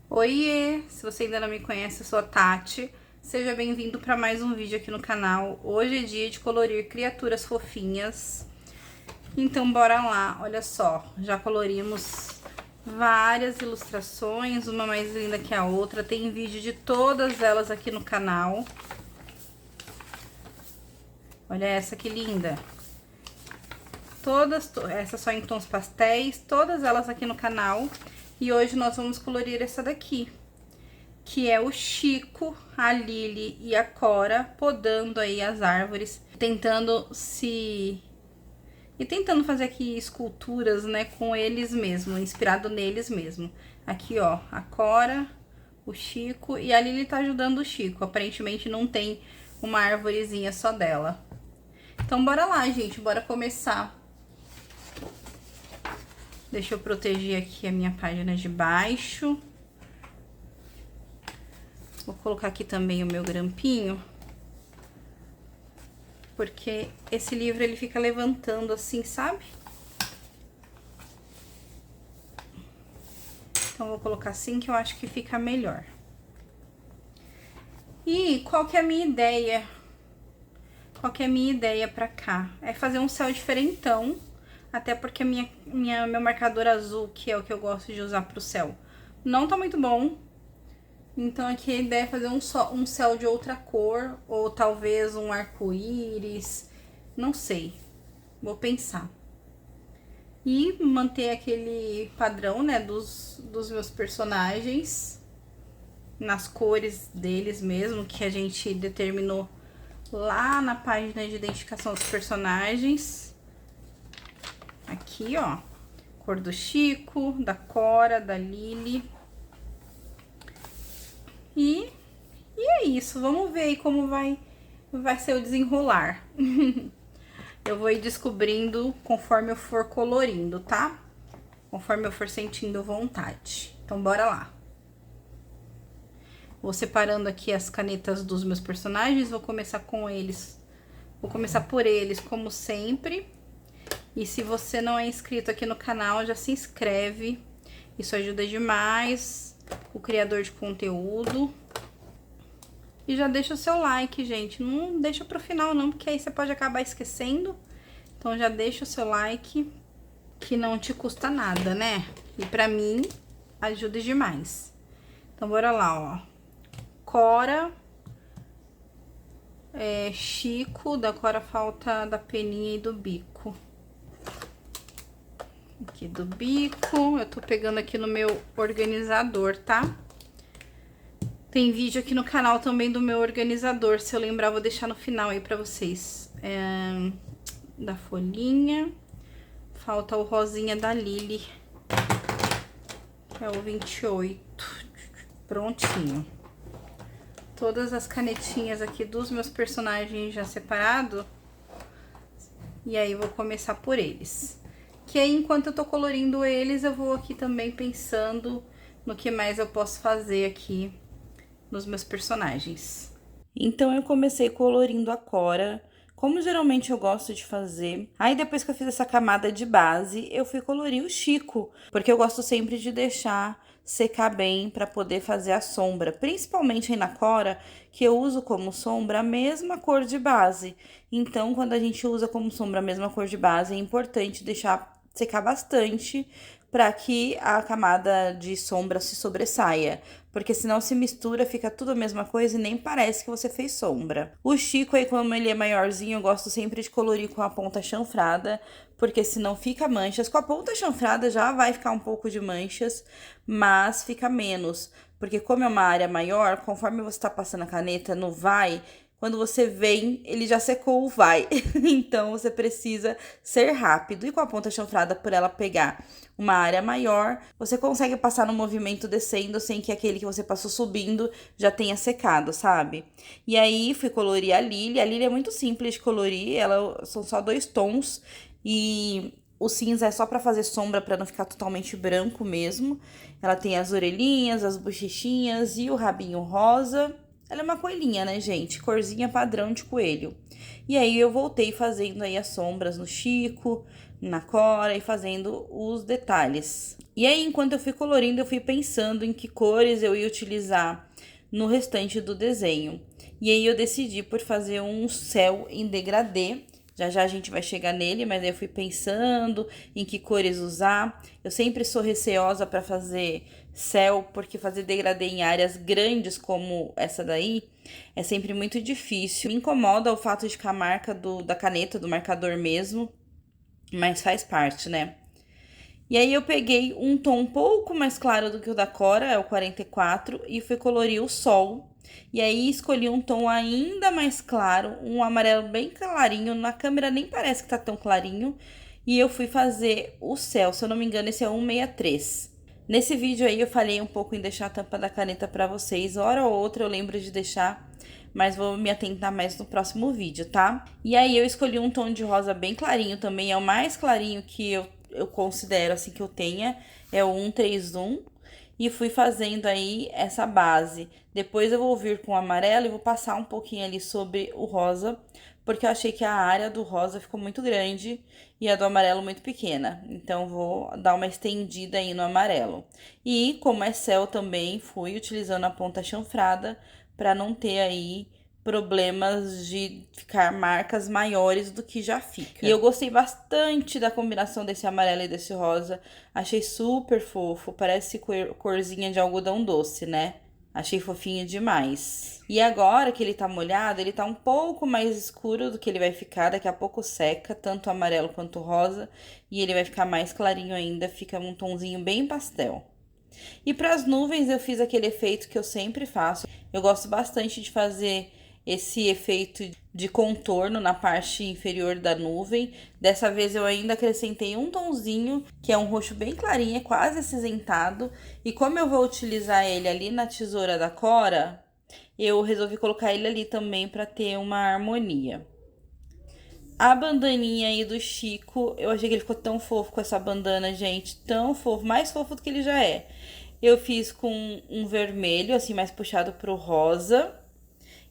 Oiê! Se você ainda não me conhece, eu sou a Tati. Seja bem-vindo para mais um vídeo aqui no canal. Hoje é dia de colorir criaturas fofinhas. Então, bora lá. Olha só, já colorimos várias ilustrações, uma mais linda que a outra. Tem vídeo de todas elas aqui no canal. Olha essa que linda! Essa só em tons pastéis, todas elas aqui no canal. E hoje nós vamos colorir essa daqui, que é o Chico, a Lili e a Cora podando aí as árvores, tentando fazer aqui esculturas, né, com eles mesmo, inspirado neles mesmo. Aqui, ó, a Cora, o Chico e a Lili tá ajudando o Chico. Aparentemente não tem uma árvorezinha só dela. Então bora lá, gente, bora começar. Deixa eu proteger aqui a minha página de baixo. Vou colocar aqui também o meu grampinho. Porque esse livro, ele fica levantando assim, sabe? Então, vou colocar assim que eu acho que fica melhor. E qual que é a minha ideia? Qual que é a minha ideia pra cá? É fazer um céu diferentão. Até porque meu marcador azul, que é o que eu gosto de usar pro céu, não tá muito bom. Então, aqui a ideia é fazer um céu de outra cor, ou talvez um arco-íris, não sei. Vou pensar. E manter aquele padrão, né, dos meus personagens, nas cores deles mesmo, que a gente determinou lá na página de identificação dos personagens. Aqui, ó, cor do Chico, da Cora, da Lili. E é isso, vamos ver aí como vai ser o desenrolar. Eu vou ir descobrindo conforme eu for colorindo, tá? Conforme eu for sentindo vontade. Então, bora lá. Vou separando aqui as canetas dos meus personagens, vou começar com eles. Vou começar por eles, como sempre. E se você não é inscrito aqui no canal, já se inscreve. Isso ajuda demais o criador de conteúdo. E já deixa o seu like, gente. Não deixa pro final não, porque aí você pode acabar esquecendo. Então já deixa o seu like, que não te custa nada, né? E pra mim, ajuda demais. Então bora lá, ó. Cora. Chico, da Cora falta da peninha e do bico. Aqui do bico, eu tô pegando aqui no meu organizador, tá? Tem vídeo aqui no canal também do meu organizador, se eu lembrar, vou deixar no final aí pra vocês. Da folhinha, falta o rosinha da Lili, que é o 28, prontinho. Todas as canetinhas aqui dos meus personagens já separado, e aí vou começar por eles. Que aí, enquanto eu tô colorindo eles, eu vou aqui também pensando no que mais eu posso fazer aqui nos meus personagens. Então, eu comecei colorindo a Cora, como geralmente eu gosto de fazer. Aí, depois que eu fiz essa camada de base, eu fui colorir o Chico, porque eu gosto sempre de deixar secar bem para poder fazer a sombra, principalmente aí na Cora, que eu uso como sombra a mesma cor de base. Então, quando a gente usa como sombra a mesma cor de base, é importante deixar secar bastante para que a camada de sombra se sobressaia, porque senão se mistura, fica tudo a mesma coisa e nem parece que você fez sombra. O Chico aí, como ele é maiorzinho, eu gosto sempre de colorir com a ponta chanfrada, porque senão fica manchas. Com a ponta chanfrada já vai ficar um pouco de manchas, mas fica menos, porque como é uma área maior, conforme você tá passando a caneta no vai, quando você vem, ele já secou o vai. Então, você precisa ser rápido. E com a ponta chanfrada, por ela pegar uma área maior, você consegue passar no movimento descendo sem que aquele que você passou subindo já tenha secado, sabe? E aí, fui colorir a Lili. A Lili é muito simples de colorir, ela são só 2 tons. E o cinza é só pra fazer sombra, pra não ficar totalmente branco mesmo. Ela tem as orelhinhas, as bochechinhas e o rabinho rosa. Ela é uma coelhinha, né, gente? Corzinha padrão de coelho. E aí, eu voltei fazendo aí as sombras no Chico, na cora e fazendo os detalhes. E aí, enquanto eu fui colorindo, eu fui pensando em que cores eu ia utilizar no restante do desenho. E aí eu decidi por fazer um céu em degradê. Já já a gente vai chegar nele, mas aí eu fui pensando em que cores usar. Eu sempre sou receosa para fazer céu, porque fazer degradê em áreas grandes como essa daí é sempre muito difícil. Me incomoda o fato de que a marca da caneta, do marcador mesmo, mas faz parte, né? E aí eu peguei um tom um pouco mais claro do que o da Cora, é o 44, e fui colorir o sol. E aí escolhi um tom ainda mais claro, um amarelo bem clarinho, na câmera nem parece que tá tão clarinho. E eu fui fazer o céu, se eu não me engano esse é 163. Nesse vídeo aí eu falei um pouco em deixar a tampa da caneta pra vocês, hora ou outra eu lembro de deixar, mas vou me atentar mais no próximo vídeo, tá? E aí eu escolhi um tom de rosa bem clarinho também, é o mais clarinho que eu considero assim que eu tenha, é o 131. E fui fazendo aí essa base. Depois eu vou vir com o amarelo e vou passar um pouquinho ali sobre o rosa, porque eu achei que a área do rosa ficou muito grande e a do amarelo muito pequena. Então vou dar uma estendida aí no amarelo. E como é céu também, fui utilizando a ponta chanfrada para não ter aí problemas de ficar marcas maiores do que já fica. E eu gostei bastante da combinação desse amarelo e desse rosa. Achei super fofo, parece corzinha de algodão doce, né? Achei fofinho demais. E agora que ele tá molhado, ele tá um pouco mais escuro do que ele vai ficar. Daqui a pouco seca, tanto o amarelo quanto o rosa. E ele vai ficar mais clarinho ainda, fica um tonzinho bem pastel. E para as nuvens eu fiz aquele efeito que eu sempre faço. Eu gosto bastante de fazer esse efeito de contorno na parte inferior da nuvem. Dessa vez eu ainda acrescentei um tonzinho, que é um roxo bem clarinho, é quase acinzentado. E como eu vou utilizar ele ali na tesoura da Cora, eu resolvi colocar ele ali também para ter uma harmonia. A bandaninha aí do Chico, eu achei que ele ficou tão fofo com essa bandana, gente. Tão fofo, mais fofo do que ele já é. Eu fiz com um vermelho, assim, mais puxado pro rosa.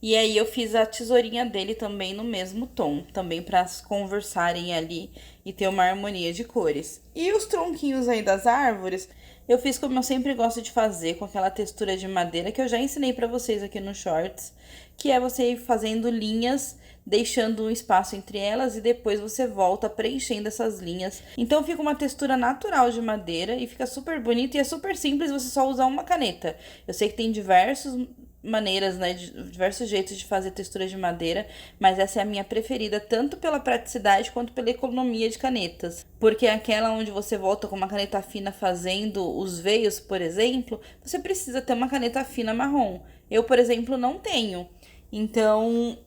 E aí eu fiz a tesourinha dele também no mesmo tom, também para conversarem ali e ter uma harmonia de cores. E os tronquinhos aí das árvores, eu fiz como eu sempre gosto de fazer, com aquela textura de madeira que eu já ensinei para vocês aqui no Shorts, que é você ir fazendo linhas, deixando um espaço entre elas e depois você volta preenchendo essas linhas. Então fica uma textura natural de madeira e fica super bonito e é super simples você só usar uma caneta. Eu sei que tem diversos maneiras, né, diversos jeitos de fazer textura de madeira, mas essa é a minha preferida, tanto pela praticidade quanto pela economia de canetas. Porque aquela onde você volta com uma caneta fina fazendo os veios, por exemplo, você precisa ter uma caneta fina marrom. Eu, por exemplo, não tenho. Então,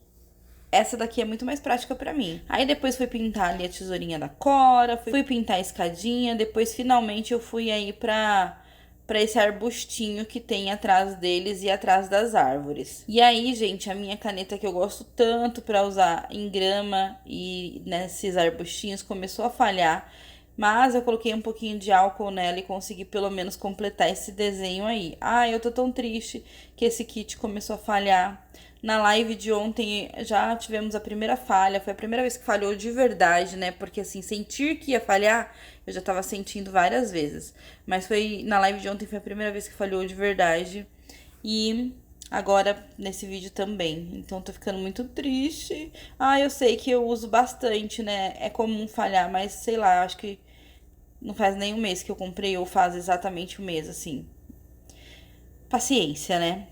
essa daqui é muito mais prática pra mim. Aí depois fui pintar ali a tesourinha da Cora, fui pintar a escadinha, depois finalmente eu fui aí pra esse arbustinho que tem atrás deles e atrás das árvores. E aí, gente, a minha caneta que eu gosto tanto para usar em grama e nesses arbustinhos começou a falhar, mas eu coloquei um pouquinho de álcool nela e consegui pelo menos completar esse desenho aí. Ah, eu tô tão triste que esse kit começou a falhar. Na live de ontem já tivemos a primeira falha, foi a primeira vez que falhou de verdade, né? Porque assim, sentir que ia falhar, eu já tava sentindo várias vezes. Mas foi na live de ontem foi a primeira vez que falhou de verdade. E agora nesse vídeo também. Então tô ficando muito triste. Ah, eu sei que eu uso bastante, né? É comum falhar, mas sei lá, acho que não faz nem um mês que eu comprei ou faz exatamente um mês, assim. Paciência, né?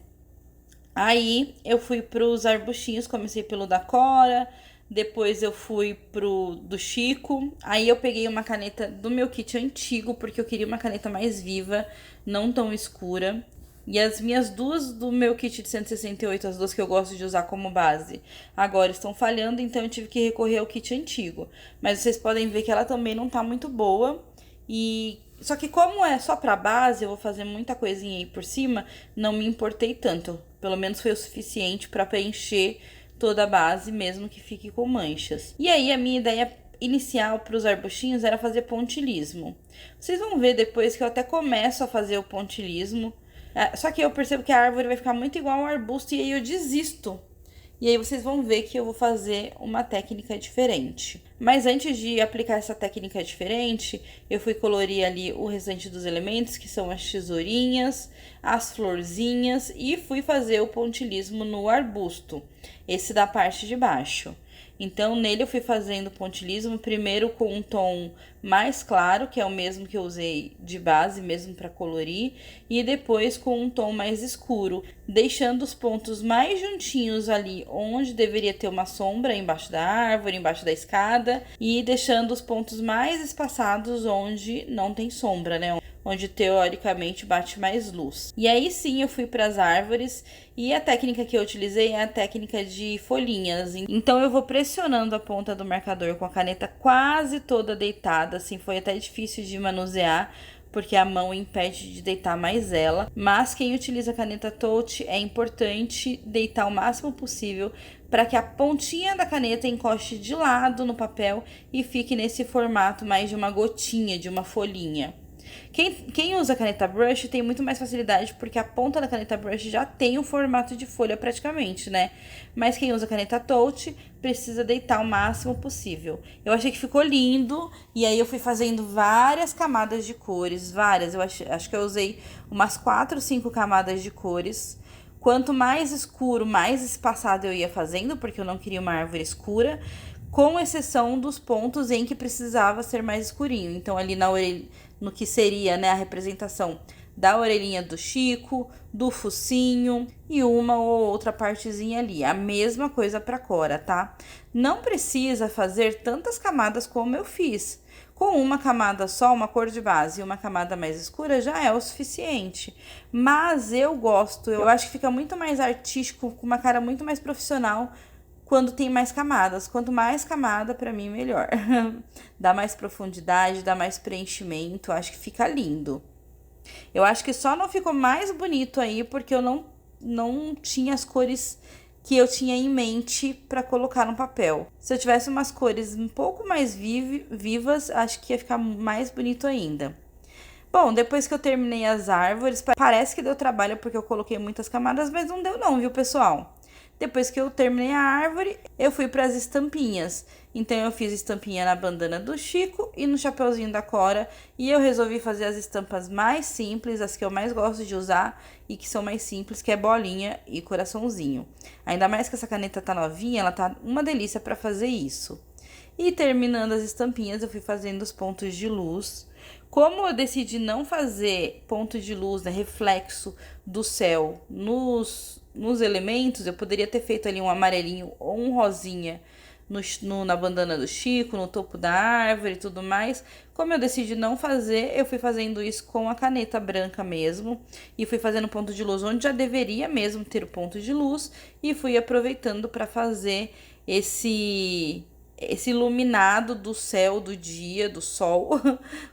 Aí eu fui pros arbustinhos, comecei pelo da Cora, depois eu fui pro do Chico. Aí eu peguei uma caneta do meu kit antigo, porque eu queria uma caneta mais viva, não tão escura. E as minhas duas do meu kit de 168, as duas que eu gosto de usar como base, agora estão falhando, então eu tive que recorrer ao kit antigo. Mas vocês podem ver que ela também não tá muito boa. E só que como é só pra base, eu vou fazer muita coisinha aí por cima, não me importei tanto. Pelo menos foi o suficiente pra preencher toda a base, mesmo que fique com manchas. E aí a minha ideia inicial para os arbustinhos era fazer pontilismo. Vocês vão ver depois que eu até começo a fazer o pontilismo. Só que eu percebo que a árvore vai ficar muito igual ao arbusto e aí eu desisto. E aí vocês vão ver que eu vou fazer uma técnica diferente. Mas antes de aplicar essa técnica diferente, eu fui colorir ali o restante dos elementos, que são as tesourinhas, as florzinhas, e fui fazer o pontilhismo no arbusto, esse da parte de baixo. Então, nele eu fui fazendo pontilhismo primeiro com um tom mais claro, que é o mesmo que eu usei de base, mesmo para colorir, e depois com um tom mais escuro, deixando os pontos mais juntinhos ali, onde deveria ter uma sombra, embaixo da árvore, embaixo da escada, e deixando os pontos mais espaçados onde não tem sombra, né? Onde teoricamente bate mais luz. E aí sim eu fui para as árvores e a técnica que eu utilizei é a técnica de folhinhas. Então eu vou pressionando a ponta do marcador com a caneta quase toda deitada, assim, foi até difícil de manusear, porque a mão impede de deitar mais ela. Mas quem utiliza a caneta Touch é importante deitar o máximo possível para que a pontinha da caneta encoste de lado no papel e fique nesse formato mais de uma gotinha, de uma folhinha. Quem usa caneta brush tem muito mais facilidade, porque a ponta da caneta brush já tem o formato de folha praticamente, né? Mas quem usa caneta touch precisa deitar o máximo possível. Eu achei que ficou lindo, e aí eu fui fazendo várias camadas de cores, várias. Eu acho que eu usei umas 4, 5 camadas de cores. Quanto mais escuro, mais espaçado eu ia fazendo, porque eu não queria uma árvore escura, com exceção dos pontos em que precisava ser mais escurinho. Então, ali na orelha, no que seria, né, a representação da orelhinha do Chico, do focinho e uma ou outra partezinha ali. A mesma coisa para Cora, tá? Não precisa fazer tantas camadas como eu fiz. Com uma camada só, uma cor de base e uma camada mais escura já é o suficiente. Mas eu gosto, eu acho que fica muito mais artístico, com uma cara muito mais profissional quando tem mais camadas. Quanto mais camada, pra mim, melhor. Dá mais profundidade, dá mais preenchimento, acho que fica lindo. Eu acho que só não ficou mais bonito aí porque eu não tinha as cores que eu tinha em mente para colocar no papel. Se eu tivesse umas cores um pouco mais vivas, acho que ia ficar mais bonito ainda. Bom, depois que eu terminei as árvores, parece que deu trabalho porque eu coloquei muitas camadas, mas não deu não, viu, pessoal? Depois que eu terminei a árvore, eu fui para as estampinhas. Então eu fiz estampinha na bandana do Chico e no chapeuzinho da Cora, e eu resolvi fazer as estampas mais simples, as que eu mais gosto de usar e que são mais simples, que é bolinha e coraçãozinho. Ainda mais que essa caneta tá novinha, ela tá uma delícia para fazer isso. E terminando as estampinhas, eu fui fazendo os pontos de luz. Como eu decidi não fazer ponto de luz, né, reflexo do céu nos elementos, eu poderia ter feito ali um amarelinho ou um rosinha na bandana do Chico, no topo da árvore e tudo mais. Como eu decidi não fazer, eu fui fazendo isso com a caneta branca mesmo. E fui fazendo ponto de luz onde já deveria mesmo ter o ponto de luz. E fui aproveitando para fazer esse iluminado do céu, do dia, do sol,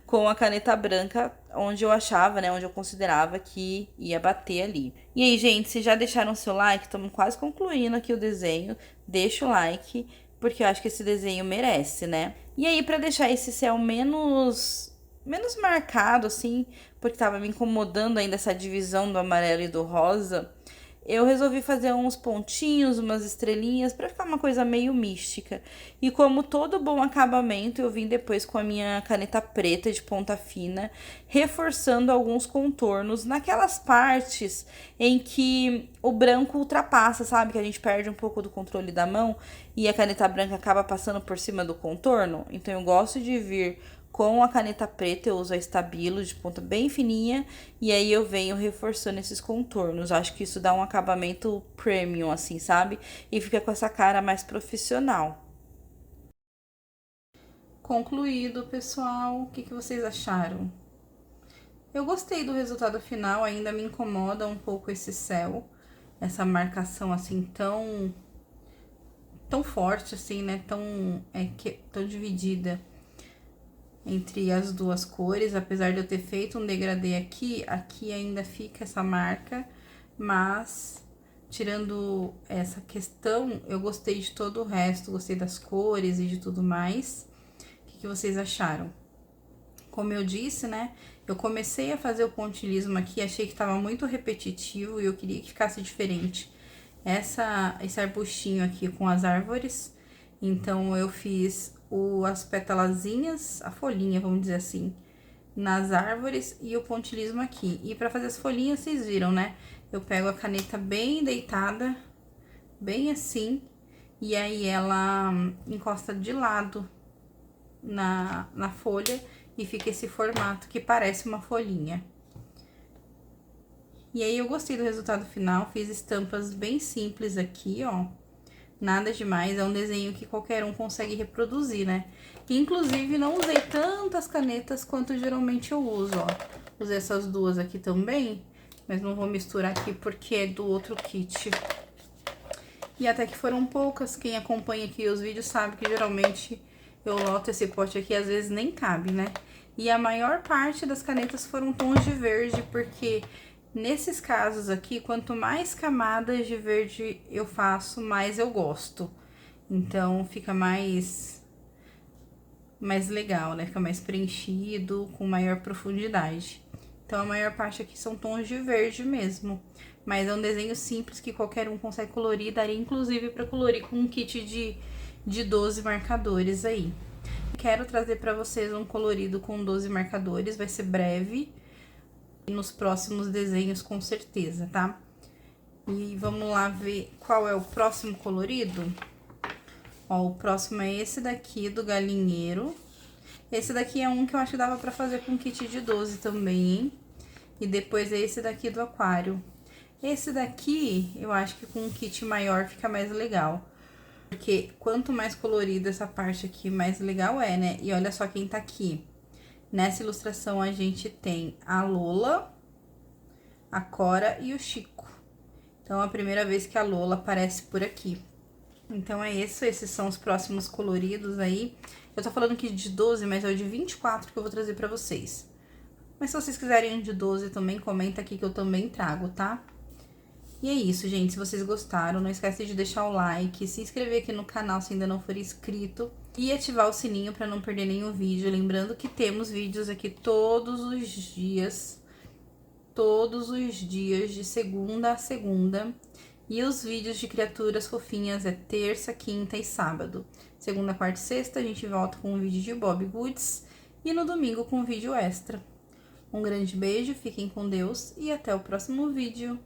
com a caneta branca, onde eu achava, né, onde eu considerava que ia bater ali. E aí, gente, se já deixaram seu like, estamos quase concluindo aqui o desenho, deixa o like, porque eu acho que esse desenho merece, né? E aí, para deixar esse céu menos marcado, assim, porque tava me incomodando ainda essa divisão do amarelo e do rosa, eu resolvi fazer uns pontinhos, umas estrelinhas, para ficar uma coisa meio mística. E como todo bom acabamento, eu vim depois com a minha caneta preta de ponta fina, reforçando alguns contornos naquelas partes em que o branco ultrapassa, sabe? Que a gente perde um pouco do controle da mão e a caneta branca acaba passando por cima do contorno. Então eu gosto de vir com a caneta preta, eu uso a Stabilo de ponta bem fininha, e aí eu venho reforçando esses contornos. Acho que isso dá um acabamento premium, assim, sabe? E fica com essa cara mais profissional. Concluído, pessoal. O que vocês acharam? Eu gostei do resultado final, ainda me incomoda um pouco esse céu, essa marcação assim tão forte assim, né? Tão dividida entre as duas cores, apesar de eu ter feito um degradê aqui ainda fica essa marca, mas tirando essa questão, eu gostei de todo o resto, gostei das cores e de tudo mais. O que vocês acharam? Como eu disse, né, eu comecei a fazer o pontilhismo aqui, achei que tava muito repetitivo e eu queria que ficasse diferente. esse arbustinho aqui com as árvores. Então, eu fiz as petalazinhas, a folhinha, vamos dizer assim, nas árvores e o pontilismo aqui. E pra fazer as folhinhas, vocês viram, né? Eu pego a caneta bem deitada, bem assim, e aí ela encosta de lado na folha e fica esse formato que parece uma folhinha. E aí, eu gostei do resultado final, fiz estampas bem simples aqui, ó. Nada demais, é um desenho que qualquer um consegue reproduzir, né? Inclusive, não usei tantas canetas quanto geralmente eu uso, ó. Usei essas duas aqui também, mas não vou misturar aqui porque é do outro kit. E até que foram poucas, quem acompanha aqui os vídeos sabe que geralmente eu loto esse pote aqui, às vezes nem cabe, né? E a maior parte das canetas foram tons de verde, porque nesses casos aqui, quanto mais camadas de verde eu faço, mais eu gosto. Então, fica mais legal, né? Fica mais preenchido, com maior profundidade. Então, a maior parte aqui são tons de verde mesmo. Mas é um desenho simples que qualquer um consegue colorir. Daria, inclusive, pra colorir com um kit de 12 marcadores aí. Quero trazer pra vocês um colorido com 12 marcadores. Vai ser breve. Nos próximos desenhos, com certeza, tá? E vamos lá ver qual é o próximo colorido. Ó, o próximo é esse daqui, do galinheiro. Esse daqui é um que eu acho que dava pra fazer com kit de 12 também, hein? E depois é esse daqui do aquário. Esse daqui, eu acho que com um kit maior fica mais legal. Porque quanto mais colorida essa parte aqui, mais legal é, né? E olha só quem tá aqui. Nessa ilustração, a gente tem a Lola, a Cora e o Chico. Então, é a primeira vez que a Lola aparece por aqui. Então, é isso. Esses são os próximos coloridos aí. Eu tô falando aqui de 12, mas é o de 24 que eu vou trazer pra vocês. Mas se vocês quiserem um de 12 também, comenta aqui que eu também trago, tá? E é isso, gente. Se vocês gostaram, não esquece de deixar o like, se inscrever aqui no canal se ainda não for inscrito e ativar o sininho para não perder nenhum vídeo. Lembrando que temos vídeos aqui todos os dias, de segunda a segunda. E os vídeos de criaturas fofinhas é terça, quinta e sábado. Segunda, quarta e sexta a gente volta com um vídeo de Bobbie Goods e no domingo com um vídeo extra. Um grande beijo, fiquem com Deus e até o próximo vídeo.